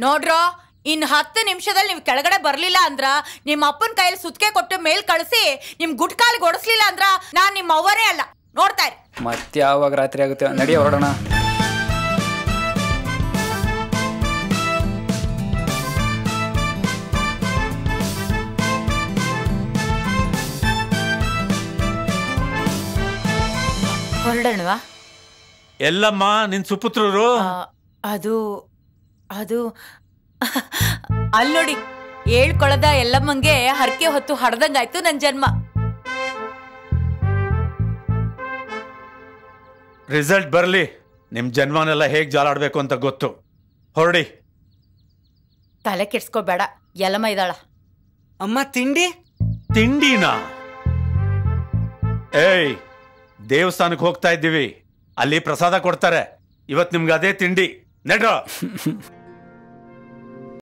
ನೋಡ್ರೋ, ಇನ್ 10 ನಿಮಿಷದಲ್ಲಿ ನೀವು ಕೆಳಗಡೆ ಬರ್ಲಿಲ್ಲ ಅಂದ್ರ ನಿಮ್ಮ ಅಪ್ಪನ ಕೈಯಲ್ಲಿ ಸುತ್ಕೆ ಕೊಟ್ಟು ಮೇಲ್ ಕಳಿಸಿ ನಿಮ್ ಗುಟ್ಕಾಲಿಗೆ ಓಡಿಸ್ಲಿಲ್ಲ ಅಂದ್ರ ನಾನ್ ನಿಮ್ಮ ಅವ್ವರೇ ಅಲ್ಲ. ನೋಡ್ತಾ ಇರಿ. ಮತ್ತೆ ಯಾವಾಗ ರಾತ್ರಿ ಆಗುತ್ತೆ, ನಡಿ ಹೊರಡೋಣ. ಹೊರಡೋಣವಾ? ಎಲ್ಲಮ್ಮ ನಿನ್ ಸುಪುತ್ರರು? ಅದು ಅದು ಅಲ್ಲಿ ನೋಡಿ, ಹೇಳ್ಕೊಳದ ಎಲ್ಲಮ್ಮಂಗೆ ಹರಕೆ ಹೊತ್ತು ಹಡ್ದಂಗಾಯ್ತು ನನ್ ಜನ್ಮ. ರಿಸಲ್ಟ್ ಬರ್ಲಿ, ನಿಮ್ ಜನ್ಮನೆಲ್ಲ ಹೇಗ್ ಜಾಲಾಡ್ಬೇಕು ಅಂತ ಗೊತ್ತು. ಹೊರಡಿ. ತಲೆ ಕೆಡ್ಸ್ಕೋಬೇಡ, ಎಲ್ಲಮ್ಮ ಇದ್ದಾಳ. ಅಮ್ಮ ತಿಂಡಿ? ತಿಂಡಿನಾ? ಏಯ್, ದೇವಸ್ಥಾನಕ್ಕೆ ಹೋಗ್ತಾ ಇದ್ದೀವಿ, ಅಲ್ಲಿ ಪ್ರಸಾದ ಕೊಡ್ತಾರೆ. ಇವತ್ ನಿಮ್ಗೆ ಅದೇ ತಿಂಡಿ. ನಡ್ರ.